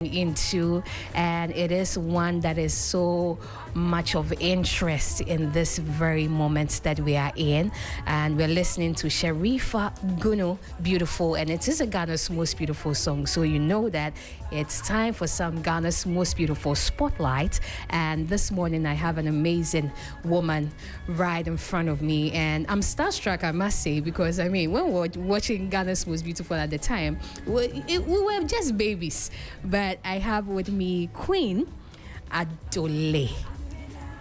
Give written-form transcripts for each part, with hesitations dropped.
into, and it is one that is so much of interest in this very moment that we are in. And we're listening to Sharifa Gunu, Beautiful, and it is a Ghana's most beautiful song. So you know that it's time for some Ghana's most beautiful spotlight. And this morning I have an amazing woman right in front of me, and I'm starstruck, I must say, because I mean, when we were watching Ghana's most beautiful at the time, we were just babies. But I have with me Queen Adoley,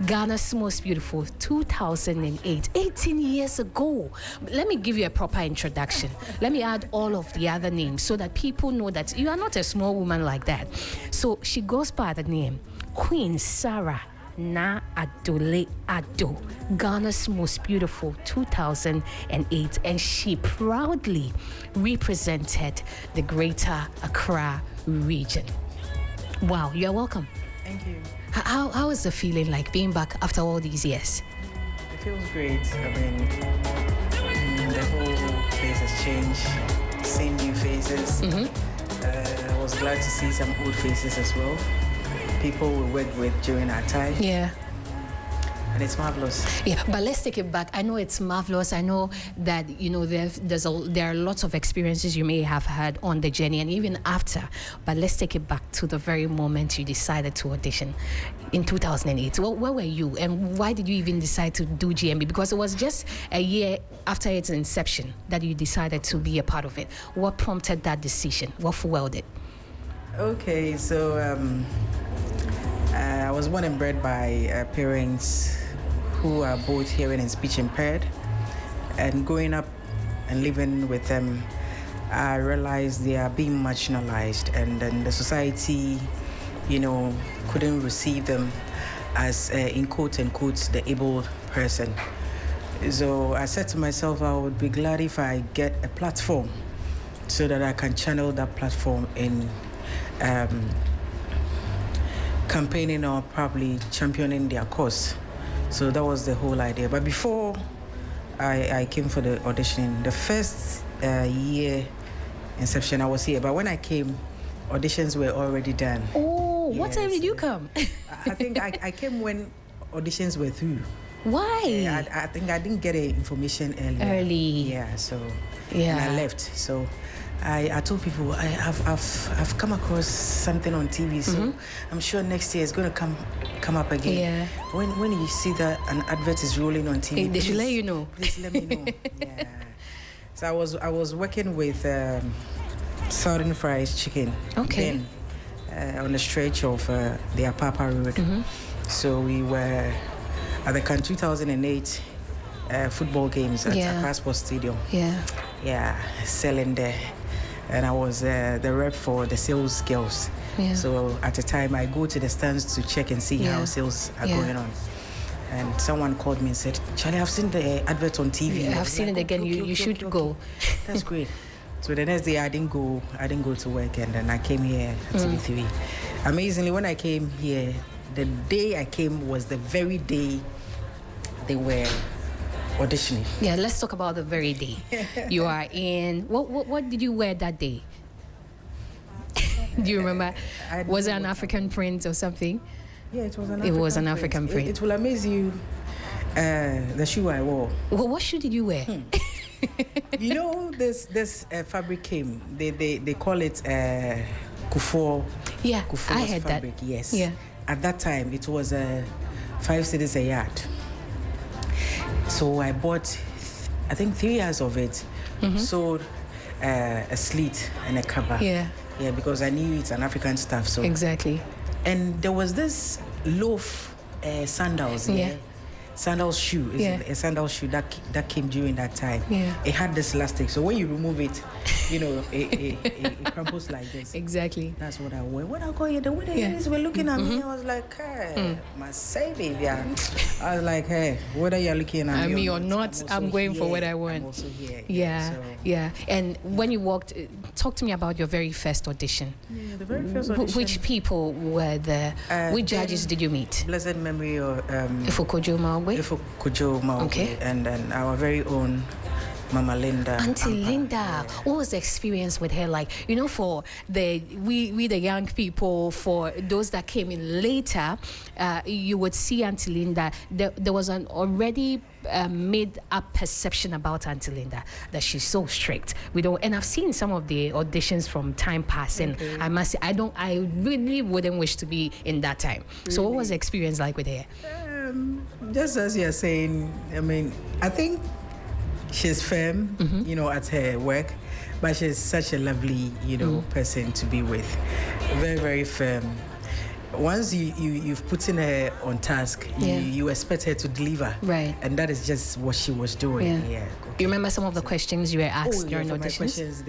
Ghana's most beautiful, 2008, 18 years ago. Let me give you a proper introduction. Let me add all of the other names so that people know that you are not a small woman like that. So she goes by the name Queen Sarah Na Adoley Ado, Ghana's most beautiful, 2008, and she proudly represented the Greater Accra region. Wow, you're welcome. Thank you. How is the feeling like being back after all these years? It feels great. I mean, the whole place has changed. Same new faces. I was glad to see some old faces as well. People we worked with during our time. Yeah. And it's marvelous. Yeah, but let's take it back. I know it's marvelous. I know that, you know, there are lots of experiences you may have had on the journey and even after. But let's take it back to the very moment you decided to audition in 2008. Well, where were you, and why did you even decide to do GMB? Because it was just a year after its inception that you decided to be a part of it. What prompted that decision? What fueled it? Okay, so I was born and bred by parents who are both hearing and speech impaired. And growing up and living with them, I realized they are being marginalized, and then the society, you know, couldn't receive them as, in quote unquote, the able person. So I said to myself, I would be glad if I get a platform so that I can channel that platform in campaigning or probably championing their cause. So that was the whole idea. But before I came for the auditioning, the first year inception, I was here. But when I came, auditions were already done. Oh, yes. What time did you come? I think I came when auditions were through. Why? I think I didn't get information early. Yeah, so and I left. So I told people I've come across something on TV, so I'm sure next year it's going to come up again. Yeah. When you see that an advert is rolling on TV, they should let you know. Please let me know. Yeah. So I was working with Southern Fries Chicken. Okay. Then, on the stretch of the Apapa Road. So we were at the 2008 football games at Accra Sports Stadium. Yeah, selling there. And I was the rep for the sales girls. Yeah. So at the time, I go to the stands to check and see how sales are going on. And someone called me and said, Charlie, I've seen the advert on TV. Yeah, I've seen it again. You should go. That's great. So the next day, I didn't go to work, and then I came here at TV3. Amazingly, when I came here, the day I came was the very day they were auditioning. Yeah, let's talk about the very day. You are in. What did you wear that day? Do you remember? Was it an African print or something? Yeah, it was an African print. It will amaze you. The shoe I wore. Well, what shoe did you wear? You know, this fabric came. They call it Kufuor. Yeah, Kufuor's I heard fabric, that. Yes. Yeah. At that time, it was 5 cedis a yard. So I bought, I think 3 years of it, sold a slit and a cover. Yeah. Yeah, because I knew it's an African stuff. So exactly. And there was this loaf sandals. Yeah. Sandal shoe. A sandal shoe that came during that time. Yeah. It had this elastic. So when you remove it, you know, it crumbles like this. Exactly. That's what I wore. When I got here, the way the ladies were looking at me, I was like, hey, my saving, I was like, hey, whether you're looking at me or not, I'm going for what I want. I'm also here. Yeah. And when you walked, talk to me about your very first audition. Yeah, the very first audition. Which people were there? Which judges did you meet? Blessed memory or Ifo Kojo Maogbe. Okay. And then our very own Mama Linda. Auntie Linda, Yeah. what was the experience with her like? For the we the young people, for those that came in later, you would see Auntie Linda. There was an already made up perception about Auntie Linda that she's so strict. And I've seen some of the auditions from time past, and I must say, I really wouldn't wish to be in that time. Really? So what was the experience like with her? Just as you're saying, I think she's firm, at her work, but she's such a lovely, person to be with. Very, very firm. Once you've put in her on task, you expect her to deliver. Right. And that is just what she was doing. Yeah. You remember some of the questions you were asked during auditions? My questions,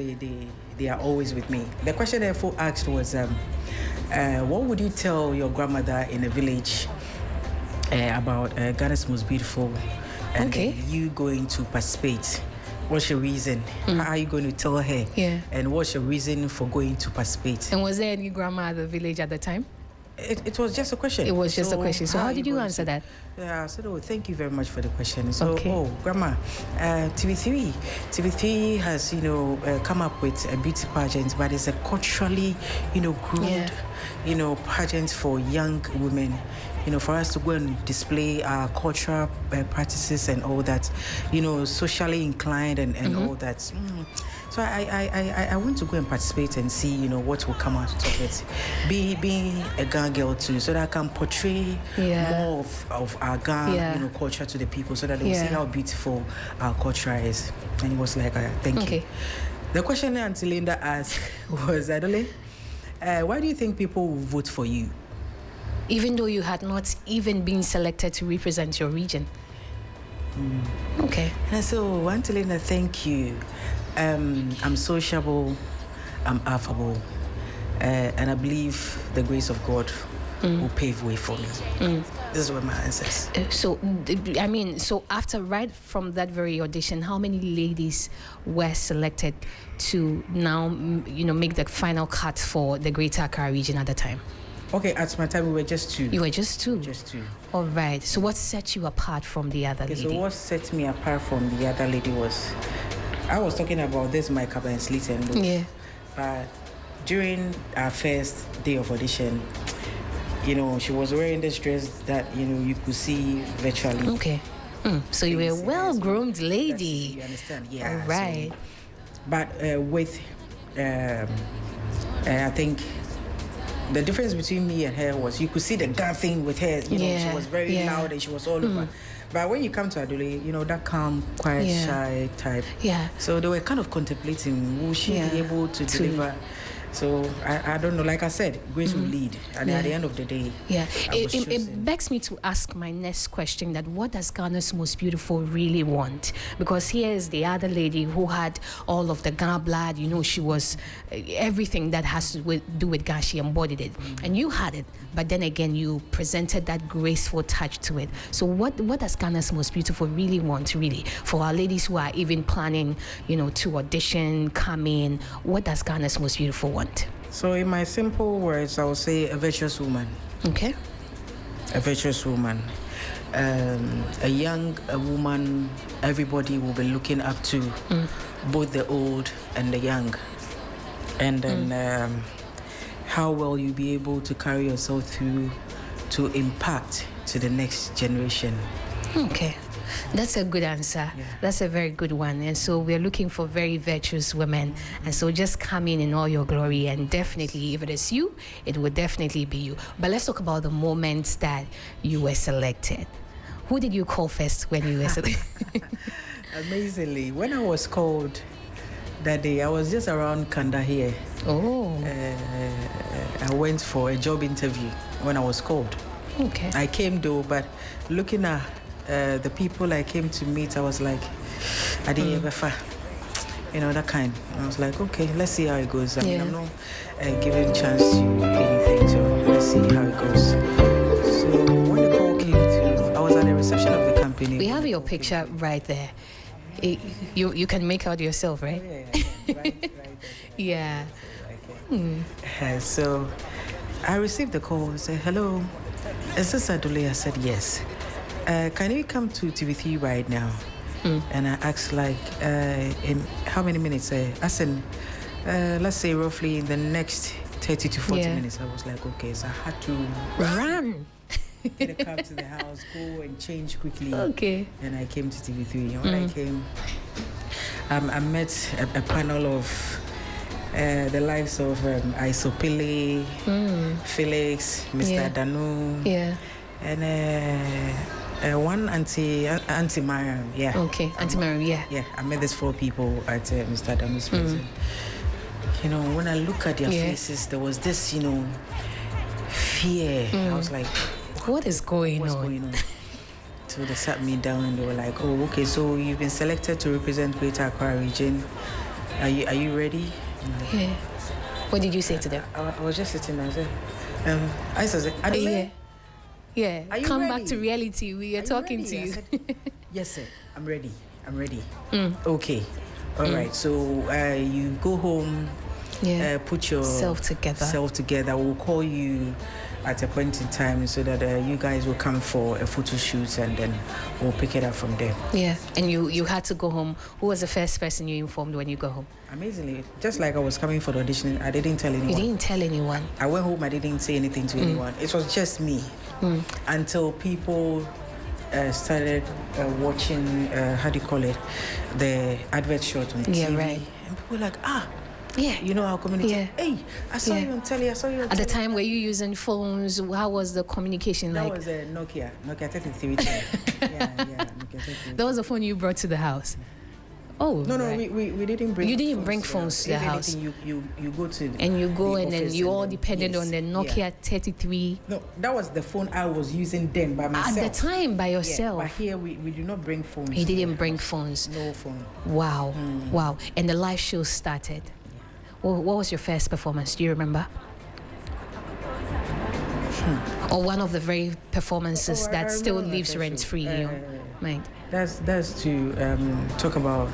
they are always with me. The question I asked was, what would you tell your grandmother in a village about Ghana's most beautiful, and you going to participate? What's your reason? How are you going to tell her? Yeah. And what's your reason for going to participate? And was there any grandma at the village at the time? It was just a question. It was just a question. So how did you answer that? Yeah, I said, thank you very much for the question. So, Grandma, TV3 has, come up with a beauty pageant, but it's a culturally, groomed, pageant for young women, for us to go and display our cultural practices and all that, socially inclined and all that. So I want to go and participate and see, what will come out of it. Being a Ghana girl too, so that I can portray more of our Ghana, culture to the people, so that they'll see how beautiful our culture is. And it was like, thank you. The question Auntie Linda asked was, Adoley, why do you think people will vote for you? Even though you had not even been selected to represent your region. Okay. And so, Auntie Linda, thank you. I'm sociable, I'm affable, and I believe the grace of God will pave way for me. These were my answers. So after, right from that very audition, how many ladies were selected to now, make the final cut for the Greater Accra region at the time? Okay, at my time we were just two. You were just two? Just two. All right. So what set you apart from the other lady? So what set me apart from the other lady was, I was talking about this, my cup and slit and look. Yeah. But during our first day of audition, she was wearing this dress that, you could see virtually. Okay. So you were a well-groomed lady. You understand? Yeah. All right. But with, I think, the difference between me and her was you could see the gun thing with her. She was very loud and she was all over. But when you come to Adoley, that calm, quiet, shy type. Yeah. So they were kind of contemplating, will she be able to deliver? So I don't know. Like I said, grace will lead, and at the end of the day, it begs me to ask my next question: that what does Ghana's most beautiful really want? Because here is the other lady who had all of the Ghana blood. She was everything that has to do with Ghana. She embodied it, and you had it. But then again, you presented that graceful touch to it. So what does Ghana's most beautiful really want? Really, for our ladies who are even planning, to audition, come in, what does Ghana's most beautiful want? So in my simple words, I would say a virtuous woman. Okay. A virtuous woman. A young woman everybody will be looking up to, both the old and the young. And then how well you be able to carry yourself through to impact to the next generation. Okay. That's a good answer. Yeah. That's a very good one. And so we're looking for very virtuous women. And so just come in all your glory. And definitely, if it is you, it will definitely be you. But let's talk about the moments that you were selected. Who did you call first when you were selected? Amazingly, when I was called that day, I was just around Kanda here. Oh. I went for a job interview when I was called. Okay. I came though, but looking at the people I came to meet, I was like, I didn't ever far. That kind. I was like, okay, let's see how it goes. I'm not giving chance to anything, so let's see how it goes. So when the call came through, I was at the reception of the company. We have your picture right there. You can make out yourself, right? Yeah. Right yeah. Okay. So I received the call and said, hello, is this Adoley? I said, yes. Can you come to TV3 right now? and I asked like, in how many minutes? I said, let's say roughly in the next 30 to 40 minutes. I was like, okay, so I had to run. Get a cab to the house, go and change quickly. Okay. And I came to TV3. And when I came, I met a panel of the likes of Isopele, Felix, Mr. Danu, and one Auntie Mariam. Yeah. Okay, Auntie Mariam. Yeah. Yeah, I met these 4 people at Mr. Danu's place. You know, when I look at their faces, there was this, you know, fear. I was like, what is going what's on? going on? So they sat me down and they were like, oh, okay, so you've been selected to represent Greater Accra region. Are you ready? Yeah. What did you say to them? I was just sitting there. I said, Adoley? Yeah. Are you Come ready? back to reality. We are talking to you. I said, yes, sir. I'm ready. Okay. All right. So you go home. Put your self together. We'll call you at a point in time so that you guys will come for a photo shoot, and then we'll pick it up from there. Yeah. And you had to go home. Who was the first person you informed when you go home? Amazingly, just like I was coming for the audition, I didn't tell anyone. You didn't tell anyone? I went home, I didn't say anything to anyone. It was just me. Until people started watching, how do you call it, the advert shot on TV. Yeah, right. And people were like, yeah, you know our community. Yeah. Hey, I saw you on telly. At the time, were you using phones? How was the communication like? That was a Nokia 3310. yeah, Nokia 3310. That was the phone you brought to the house. Oh no, right. we didn't bring. You didn't bring phones to the house. You go to and you go and then you all depended on the Nokia 33. No, that was the phone I was using then by myself. At the time, by yourself. Yeah, but here we do not bring phones. He didn't bring phones. No phone. Wow, wow. And the live show started. Well, what was your first performance? Do you remember? Or one of the very performances that still lives rent free in your mind? That's to talk about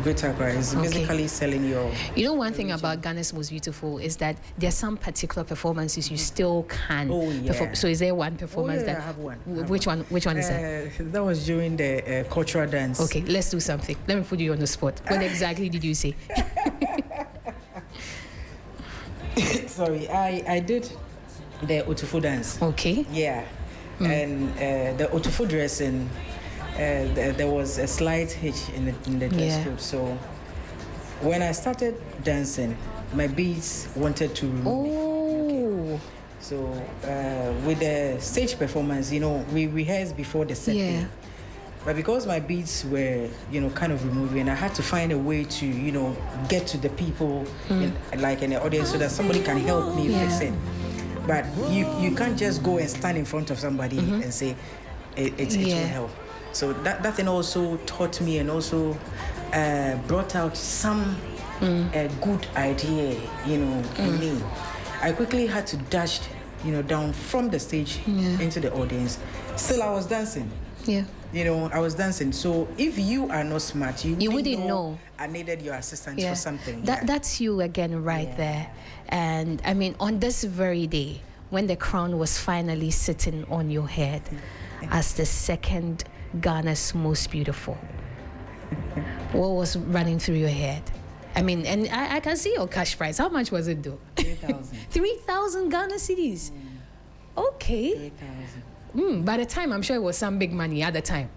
Greater Accra. It's basically selling your... You know, one thing about Ghana's Most Beautiful is that there's some particular performances you still can perform. So is there one performance that... I have one. Which one is that? That was during the cultural dance. Okay, let's do something. Let me put you on the spot. What exactly did you say? Sorry, I did the Otufo dance. Okay. Yeah. And the Otufo dressing, there was a slight hitch in the dress code. So when I started dancing, my beats wanted to remove. Okay. So with the stage performance, you know, we rehearsed before the set. Yeah. But because my beats were, you know, kind of removing, I had to find a way to, you know, get to the people in the audience so that somebody can help me fix it. But you can't just go and stand in front of somebody and say it will help. So that thing also taught me and also brought out some good idea, you know, in me. I quickly had to dash, you know, down from the stage into the audience. Still, I was dancing. Yeah. You know, I was dancing. So if you are not smart, you wouldn't know. I needed your assistance for something. That's you again right there. And I mean, on this very day, when the crown was finally sitting on your head as the second Ghana's Most Beautiful, what was running through your head? I mean, and I can see your cash prize. How much was it though? 3,000. 3,000 Ghana cedis. Okay. 3,000. By the time, I'm sure it was some big money at the time.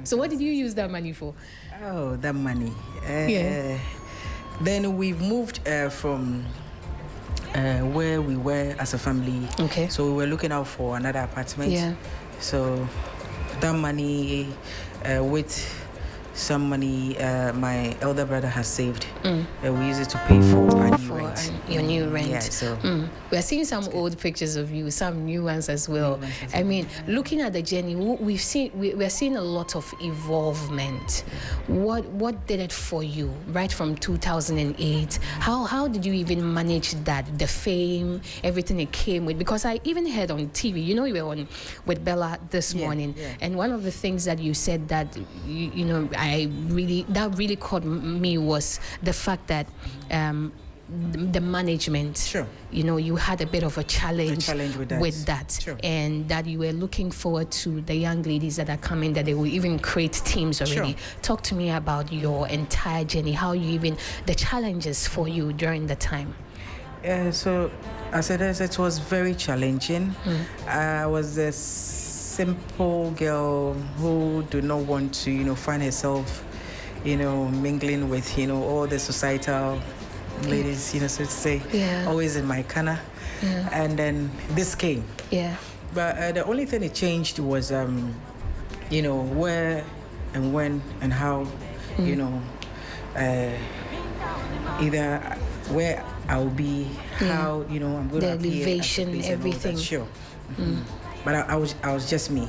So what did you use that money for? Oh, that money. Then we've moved from where we were as a family. Okay. So we were looking out for another apartment. Yeah. So that money with some money my elder brother has saved. We use it to pay for our new rent. Your new rent. Yeah, so we're seeing some old pictures of you, some new ones as well. I mean, looking at the journey, we're seeing a lot of evolvement. What did it for you right from 2008? How did you even manage that? The fame, everything it came with? Because I even heard on TV, you know, you were on with Bella this morning, and one of the things that you said that you know that really caught me was the fact that the management. Sure. You know, you had a bit of a challenge with that. Sure. And that you were looking forward to the young ladies that are coming, that they will even create teams already. Sure. Talk to me about your entire journey, how you even, the challenges for you during the time. So, as it was very challenging. I was a simple girl who do not want to, find herself, mingling with, all the societal ladies, so to say, always in my corner. And then this came. But the only thing that changed was, where and when and how, either where I'll be, how, I'm going to appear. The elevation, everything. Sure. But I was just me.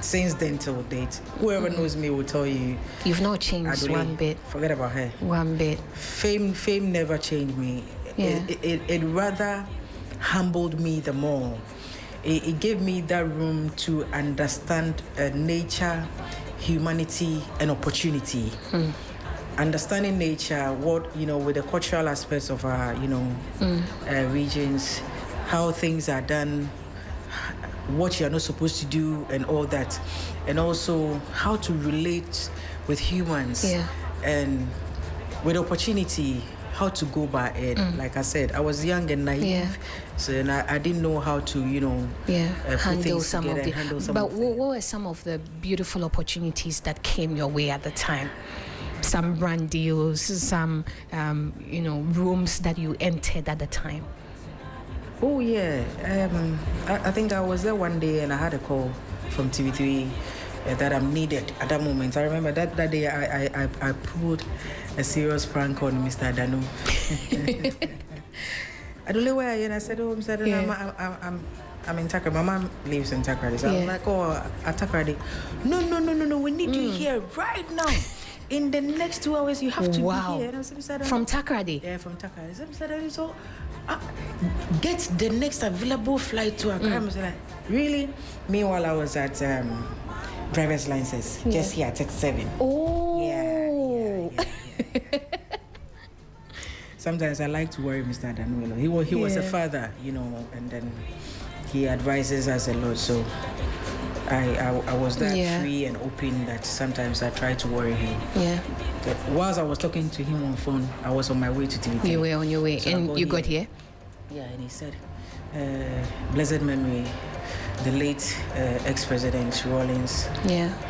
Since then till date, whoever knows me will tell you. You've not changed Adoley, one bit. Forget about her. One bit. Fame never changed me. It rather humbled me the more. It gave me that room to understand nature, humanity, and opportunity. Understanding nature, what, with the cultural aspects of our, regions, how things are done, what you're not supposed to do, and all that. And also how to relate with humans. And with opportunity, how to go by it. Like I said, I was young and naive, so I didn't know how to, handle some of it. But what were were some of the beautiful opportunities that came your way at the time? Some brand deals, some, rooms that you entered at the time. Oh, yeah. I think I was there one day and I had a call from TV3 that I'm needed at that moment. I remember that day I pulled a serious prank on Mr. Adano. Adoley, where are you? And I said, oh, Mr. Adano, I'm in Takrady. My mom lives in Takrady. So I was like, oh, at Takrady. No. We need you here right now. In the next 2 hours, you have to be here. And I said, from Takrady? Yeah, from Takrady. So get the next available flight to Accra. I was like, really? Meanwhile, I was at driver's license, just here at 37. Oh. Yeah. Sometimes I like to worry Mr. Danuelo. He was a father, and then he advises us a lot. So I was that free and open that sometimes I try to worry him. But whilst I was talking to him on phone, I was on my way to TV. You were on your way, so and you got here? Yeah, and he said, blessed memory, the late ex-president Rawlings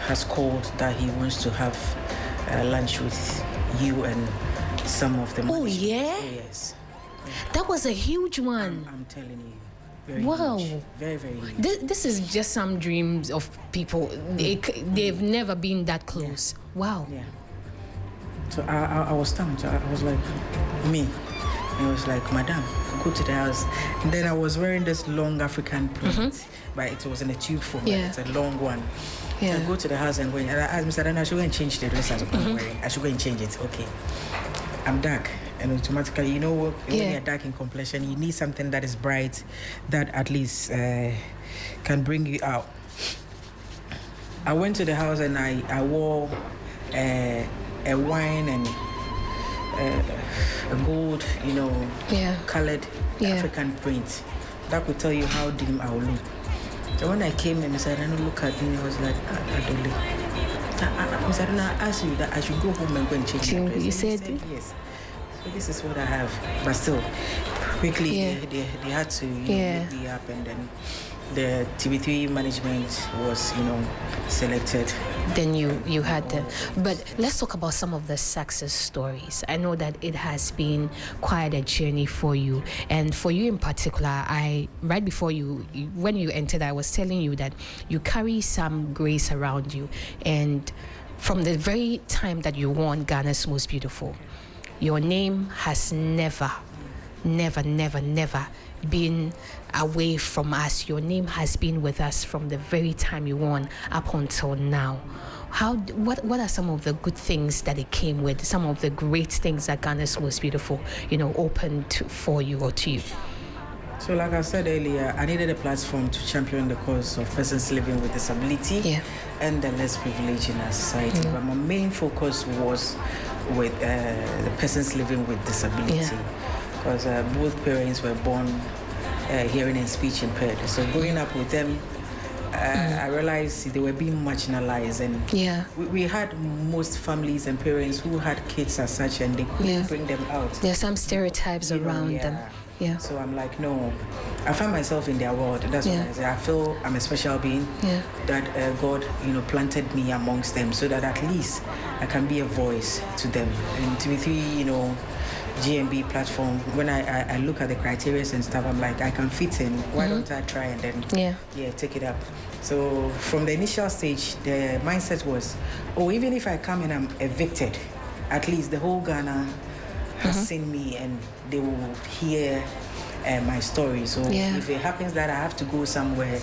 has called that he wants to have lunch with you and some of them. Oh, yeah? Oh, yes. That was a huge one. I'm telling you. Very huge. Very, very huge. This is just some dreams of people. They've never been that close. Wow. Yeah. So I was stunned. I was like, me. And I was like, Madam, go to the house. And then I was wearing this long African print, but it was in a tube form. It's a long one. So I go to the house and go in. And I asked Mr. Dana, I should go and change the dress I'm wearing. I should go and change it. Okay. I'm dark. And automatically, when you're dark in complexion, you need something that is bright, that at least can bring you out. I went to the house and I wore a wine and a gold, colored African print. That could tell you how dim I will look. So when I came and Mr. Dana looked at me, I was like, Adoley. Mr. Dana asked you that I should go home and go and change my dress. You said yes. So this is what I have. But still, quickly they had to make me up, and then the TV3 management was, selected. Then you had the... But let's talk about some of the success stories. I know that it has been quite a journey for you. And for you in particular, right before when you entered, I was telling you that you carry some grace around you. And from the very time that you won Ghana's Most Beautiful, your name has never been away from us. Your name has been with us from the very time you won up until now. What are some of the good things that it came with? Some of the great things that Ghana's Most Beautiful, opened for you or to you? So like I said earlier, I needed a platform to champion the cause of persons living with disability and the less privileged in our society. But my main focus was with the persons living with disability. because both parents were born hearing and speech impaired. So growing up with them, I realized they were being marginalized, and we had most families and parents who had kids as such, and they couldn't bring them out. There's some stereotypes around them. Yeah. So I'm like, no, I find myself in their world. That's what I say. I feel I'm a special being. That God, planted me amongst them, so that at least I can be a voice to them. And TV3, GMB platform, when I look at the criteria and stuff, I'm like, I can fit in. Why don't I try and then take it up? So from the initial stage, the mindset was, even if I come and I'm evicted, at least the whole Ghana has seen me and they will hear my story. So if it happens that I have to go somewhere,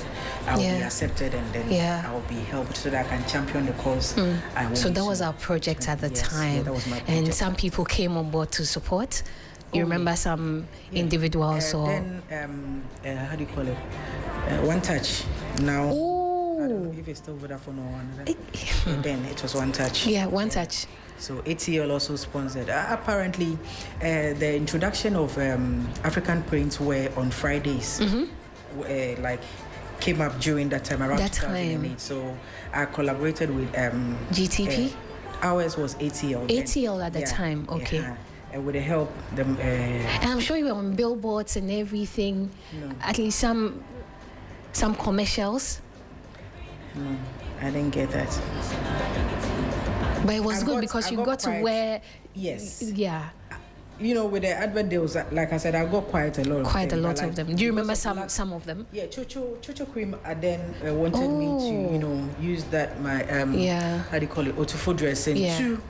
I'll be accepted, and then I'll be helped so that I can champion the cause. So that was our project at the time. Yeah, that was my project. And some people came on board to support. You remember some individuals or then how do you call it? One Touch. Now I don't know if it's still Vodafone or another. And then it was One Touch. Yeah, One Touch. So ATL also sponsored. Apparently, the introduction of African Prints were on Fridays. Came up during that time, around 2008. So I collaborated with GTP. Ours was ATL. ATL at the time, okay. And with the help, and I'm sure you were on billboards and everything. No. At least some commercials. No, I didn't get that. But it was good because you got to wear. Yes. Yeah. With the advert deals, like I said, I got quite a lot. Quite a lot of them. Do you remember some of them? Yeah, Chocho Cream. Then wanted me to, use that my how do you call it, Otufo dressing to.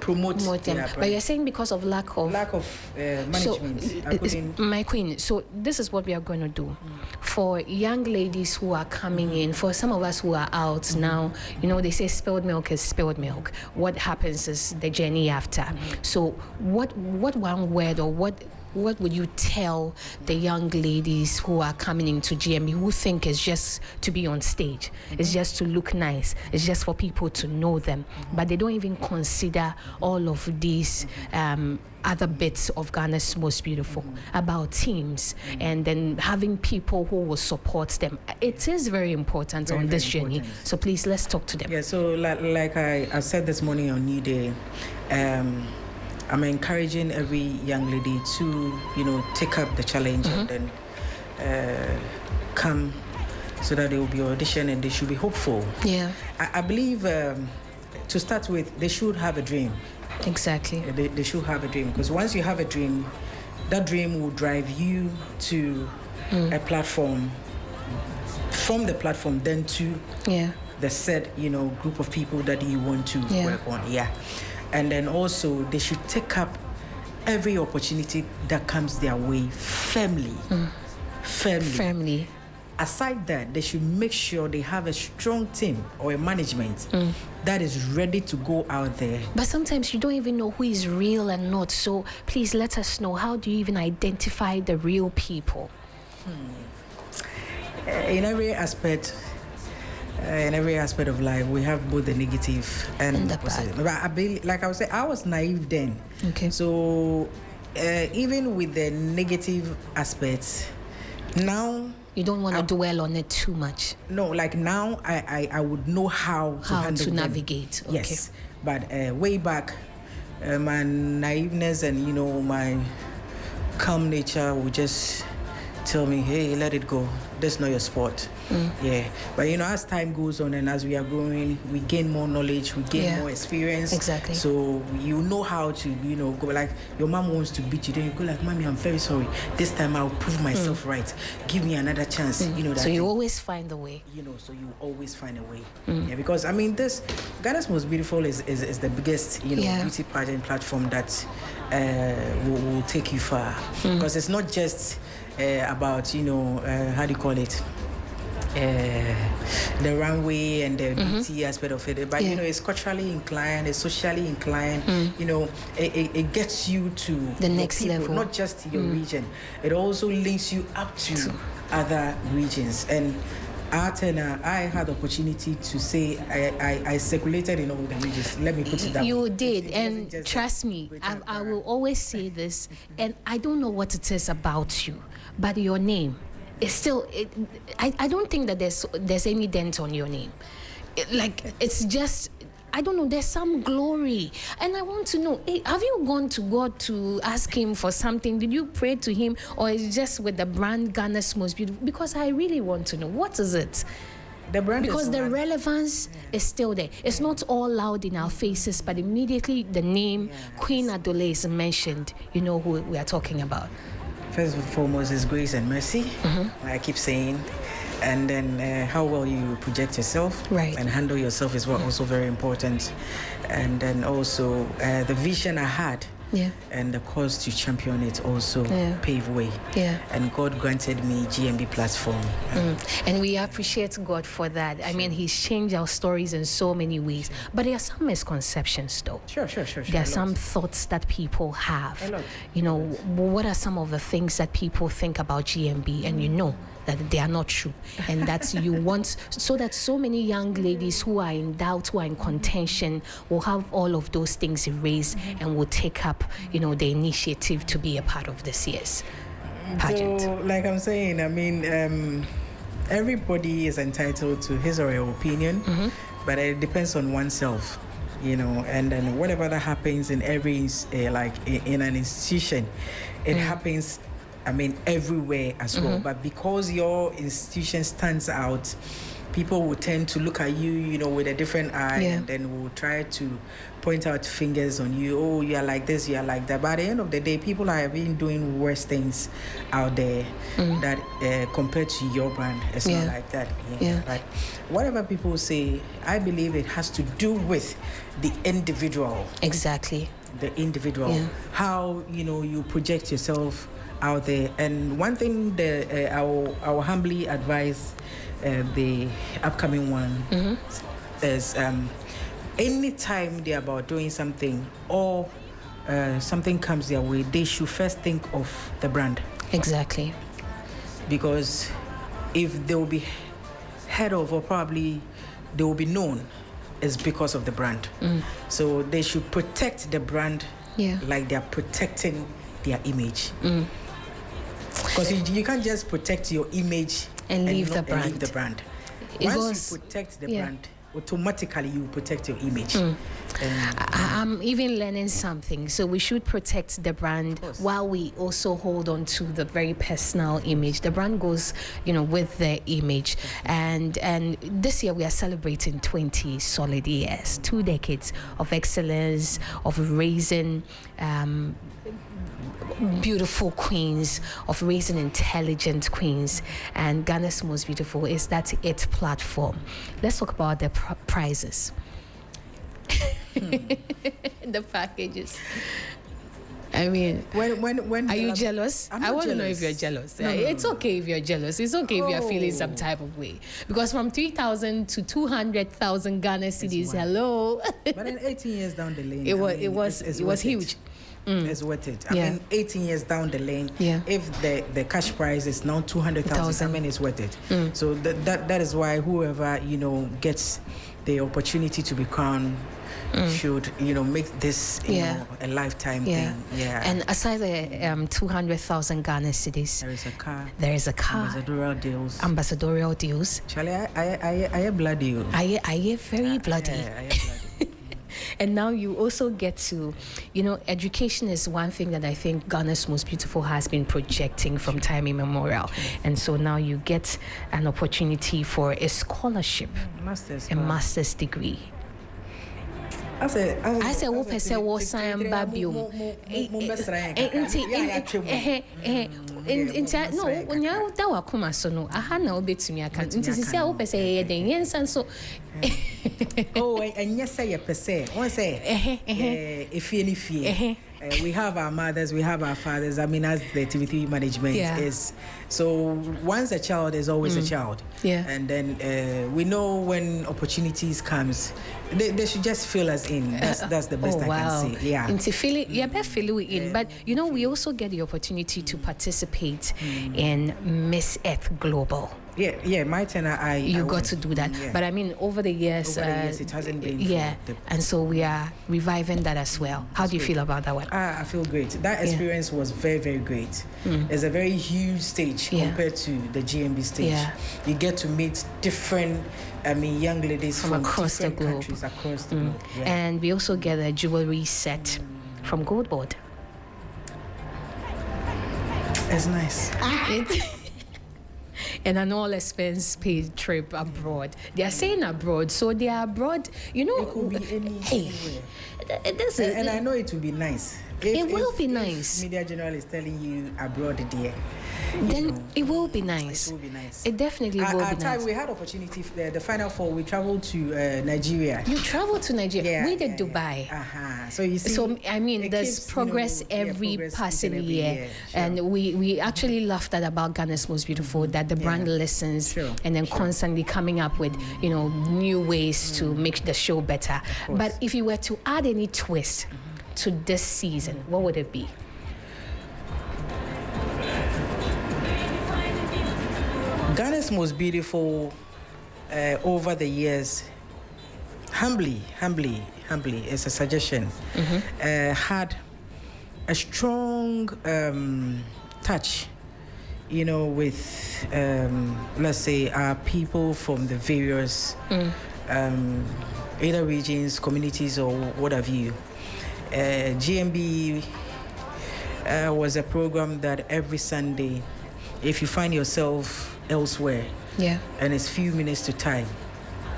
Promote them. But you're saying because of lack of management. So, my queen, so this is what we are going to do. For young ladies who are coming in, for some of us who are out now, they say spilled milk is spilled milk. What happens is the journey after. So what one word or what would you tell the young ladies who are coming into GMB who think it's just to be on stage, it's just to look nice, it's just for people to know them, but they don't even consider all of these other bits of Ghana's Most Beautiful about teams and then having people who will support them? It is very important on this journey. So please, let's talk to them. Yeah, so like I said this morning on New Day, I'm encouraging every young lady to, take up the challenge and then come so that they will be auditioned and they should be hopeful. Yeah. I believe to start with, they should have a dream. Exactly. They should have a dream, because once you have a dream, that dream will drive you to a platform, from the platform then to the said, group of people that you want to work on. Yeah. And then also, they should take up every opportunity that comes their way firmly. Firmly. Aside that, they should make sure they have a strong team or a management that is ready to go out there. But sometimes you don't even know who is real and not. So please let us know, how do you even identify the real people? In every aspect of life, we have both the negative and the positive. But I believe, like I was saying, I was naive then. Okay. So even with the negative aspects, now you don't want to dwell on it too much. No, like now I would know how to navigate. Okay. Yes, but way back, my naiveness and my calm nature would just tell me, hey, let it go. That's not your sport. Yeah. But as time goes on and as we are growing, we gain more knowledge, we gain more experience. Exactly. So you know how to, go, like your mom wants to beat you, then you go like, Mommy, I'm very sorry. This time I'll prove myself right. Give me another chance. That so you always find a way. So you always find a way. Yeah, because this Ghana's Most Beautiful is the biggest, beauty pageant platform that will take you far. Because it's not just about, how do you call it? The runway and the beauty aspect of it, but it's culturally inclined, it's socially inclined. It gets you to the next level, not just your region. It also links you up to other regions. And I had the opportunity to say I circulated in all the regions. Let me put it that way. You did, and trust me, I will always say this, and I don't know what it is about you, but your name is still. I don't think that there's any dent on your name. It's just. I don't know, there's some glory. And I want to know, have you gone to God to ask him for something? Did you pray to him? Or is it just with the brand Ghana's Most Beautiful? Because I really want to know, what is it? The brand because the relevance is still there. It's not all loud in our faces, but immediately the name Queen Adoley is mentioned, you know who we are talking about. First and foremost is grace and mercy, I keep saying. And then how well you project yourself and handle yourself is also very important. And then also the vision I had and the cause to champion it also paved way. And God granted me GMB platform. And we appreciate God for that. I mean, he's changed our stories in so many ways. But there are some misconceptions though. Sure. There are some thoughts that people have. You know, what are some of the things that people think about GMB and you know that they are not true, and that you want, so that so many young ladies who are in doubt, who are in contention, will have all of those things erased and will take up, you know, the initiative to be a part of this year's pageant. So, like I'm saying, I mean, everybody is entitled to his or her opinion, but it depends on oneself, you know, and then whatever that happens in every, in an institution, it happens, I mean, everywhere as well. But because your institution stands out, people will tend to look at you, you know, with a different eye, and then will try to point out fingers on you. Oh, you are like this, you are like that. But at the end of the day, people have been doing worse things out there that compared to your brand, it's not like that. But whatever people say, I believe it has to do with the individual. Exactly. The individual. How, you know, you project yourself out there. And one thing that I will humbly advise the upcoming one is anytime they're about doing something or something comes their way, they should first think of the brand. Exactly. Because if they will be heard of, or probably they will be known, is because of the brand. So they should protect the brand like they're protecting their image. Because you can't just protect your image and leave the brand. Leave the brand. Once you protect the brand, automatically you protect your image. I'm even learning something. So we should protect the brand while we also hold on to the very personal image. The brand goes, you know, with the image. And this year we are celebrating 20 solid years, 2 decades of excellence, of raising beautiful queens, of raising intelligent queens, and Ghana's Most Beautiful is that it platform. Let's talk about the prizes. The packages. I mean, when are you jealous? I want to know if you're jealous. No, it's okay if you're jealous. It's okay if you're feeling some type of way. Because from 3,000 to 200,000 Ghana cedis, hello. But then 18 years down the lane, it was huge. It's worth it. I mean, 18 years down the lane, if the cash prize is now 200,000, I mean, it's worth it. So that is why whoever, you know, gets the opportunity to be crowned should, you know, make this you know, a lifetime thing. And aside the 200,000 Ghana cedis, there is a car. Ambassadorial deals. Charlie, I am bloody. I am very bloody. And now you also get to, you know, education is one thing that I think Ghana's Most Beautiful has been projecting from time immemorial. And so now you get an opportunity for a scholarship, a master's degree. I said, "What person was saying Babium?" No, when you that will come so no. I now bet to me I can't. Into say, "What person the yes and so." Oh, and yes, say per se. One say, if you we have our mothers, we have our fathers. I mean, as the activity management is. So once a child is always a child. And then we know when opportunities comes, they should just fill us in. That's the best I can say. Into fill it in. But you know, we also get the opportunity to participate in Miss Earth Global. My tenor, you got to do that. Yeah. But I mean, over the years, it hasn't been. And so we are reviving that as well. How do you feel about that one? I feel great. That experience was very, very great. It's a very huge stage compared to the GMB stage. Yeah. You get to meet different, young ladies from across the globe. Countries across the globe. Yeah. And we also get a jewelry set from Goldboard. It's nice. And an all-expense paid trip abroad. They are saying abroad, so they are abroad. You know, it could be anywhere. And I know it will be nice. It will be nice. Media General is telling you abroad, dear. Then it will be nice. It will be nice. It definitely will be nice. At time we had opportunity. The final four, we traveled to Nigeria. You traveled to Nigeria. Yeah, we did Dubai. So you see. So I mean, there's progress every passing year, sure. And we actually laughed at about Ghana's Most Beautiful, that the brand listens and then constantly coming up with new ways to make the show better. But if you were to add any twist to this season, what would it be? Ghana's Most Beautiful over the years, humbly, as a suggestion, had a strong touch, with, let's say, our people from the various either regions, communities, or what have you. GMB was a program that every Sunday, if you find yourself elsewhere and it's few minutes to time,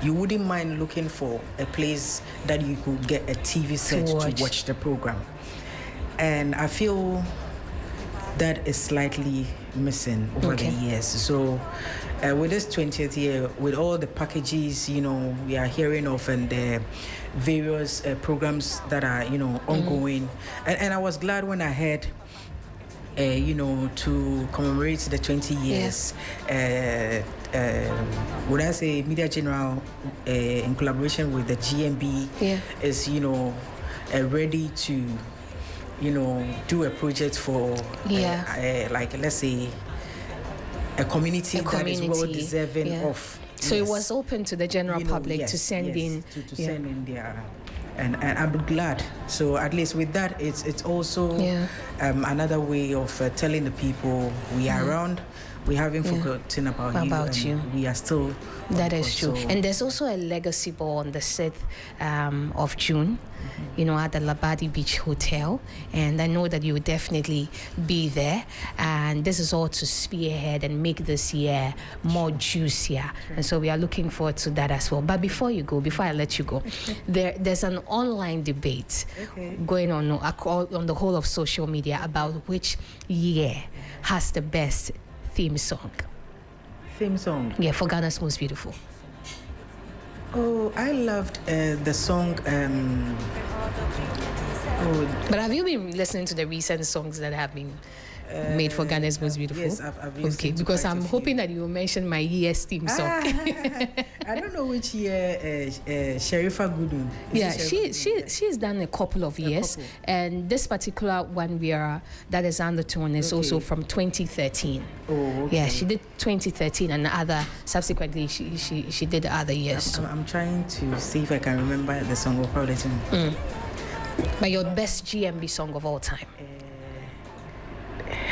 you wouldn't mind looking for a place that you could get a TV set to watch the program. And I feel that is slightly missing over the years. So with this 20th year, with all the packages, we are hearing of, and the various programs that are, ongoing. And I was glad when I heard, to commemorate the 20 years, would I say Media General, in collaboration with the GMB, is, ready to, do a project for, like, let's say, a community that is well deserving of. So it was open to the general public to send in. To send in their. And I'm glad. So at least with that, it's also another way of telling the people we are around. We haven't forgotten about you. We are still. That is true. So. And there's also a legacy ball on the 6th of June, at the Labadi Beach Hotel. And I know that you will definitely be there. And this is all to spearhead and make this year more juicier. Sure. And so we are looking forward to that as well. But before I let you go, there's an online debate going on the whole of social media about which year has the best theme song. Yeah, for Ghana's Most Beautiful. Oh, I loved the song. But have you been listening to the recent songs that have been made for Ghana's Most Beautiful? Yes, I've listened to because I'm hoping that you will mention my year's theme song. I don't know which year Sharifa Gudun. Yeah, she's done a couple of years, and this particular one that is undertone is also from 2013. Oh, okay. Yeah, she did 2013, and subsequently she did the other years. I'm trying to see if I can remember the song of probably. But your best GMB song of all time?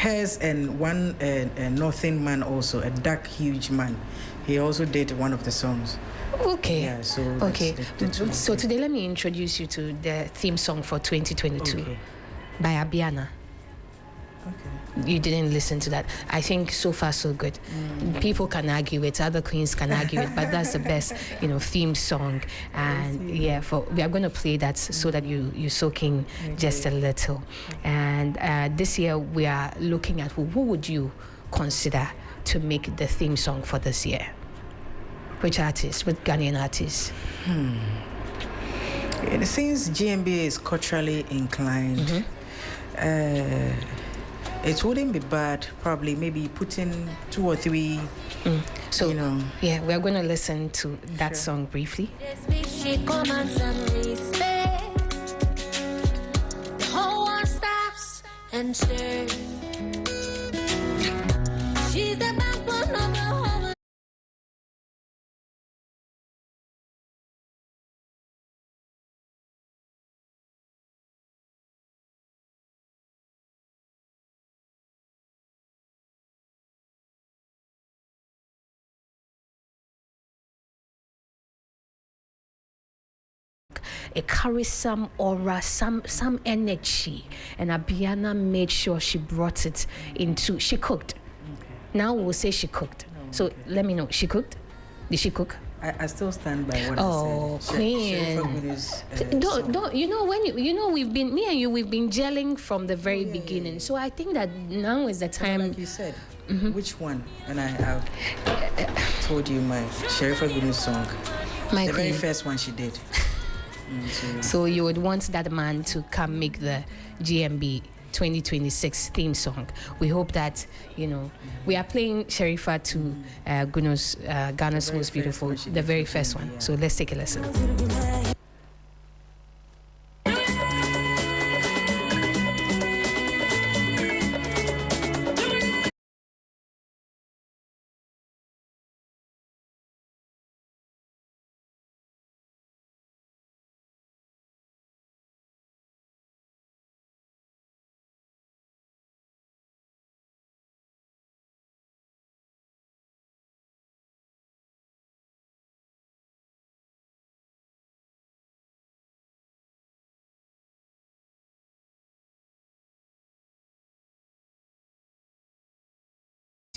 Hers, and one Northern man also, a dark, huge man. He also did one of the songs. Okay. Yeah, so so today let me introduce you to the theme song for 2022 by Abiana. Okay. You didn't listen to that. I think so far so good. People can argue it, other queens can argue it, but that's the best, theme song. And we are going to play that so that you soak in just a little. And this year we are looking at who would you consider to make the theme song for this year? Which artist? Which Ghanaian artist? Since GMB is culturally inclined, it wouldn't be bad, probably, maybe putting 2 or 3. So, yeah, we are going to listen to that song briefly. She commands and respect. The whole world stops and stares. She's the backbone of the whole It carries some aura, some energy. And Abiana made sure she brought it into. She cooked. Okay. Now we'll say she cooked. So let me know. She cooked? Did she cook? I still stand by what I said. Queen. Don't you know when we've been me and you we've been gelling from the very beginning. Yeah. So I think that now is the time. Like you said, which one? And I have told you my Sherifa Gunu's song. The very first one she did. So you would want that man to come make the GMB 2026 theme song. We hope that, we are playing Sherifa to Ghana's Most Beautiful, the very first one. So let's take a listen.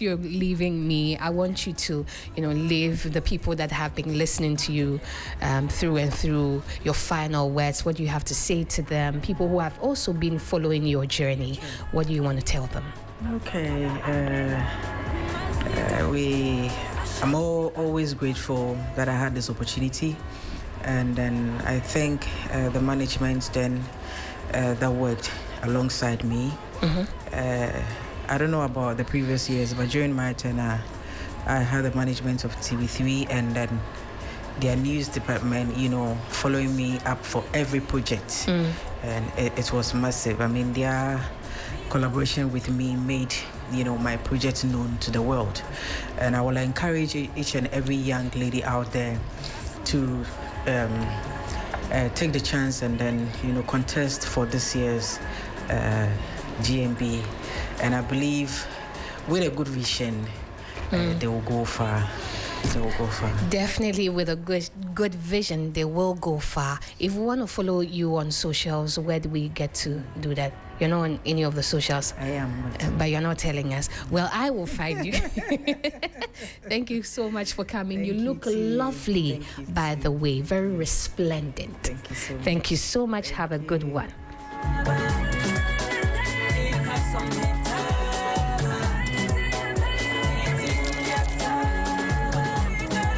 You're leaving me, I want you to, leave the people that have been listening to you through and through your final words. What do you have to say to them? People who have also been following your journey. What do you want to tell them? Okay. I'm always grateful that I had this opportunity. And then I thank the management then that worked alongside me. I don't know about the previous years, but during my tenure, I had the management of TV3 and then their news department, following me up for every project. And it was massive. I mean, their collaboration with me made, my project known to the world. And I will encourage each and every young lady out there to take the chance and then, contest for this year's GMB. And I believe with a good vision, they will go far. Definitely, with a good vision, they will go far. If we want to follow you on socials, where do we get to do that? You're not on any of the socials. I am. But you're not telling us. Well, I will find you. Thank you so much for coming. You look lovely, by the way. Very resplendent. Thank you so much. Thank you so much. Have a good one.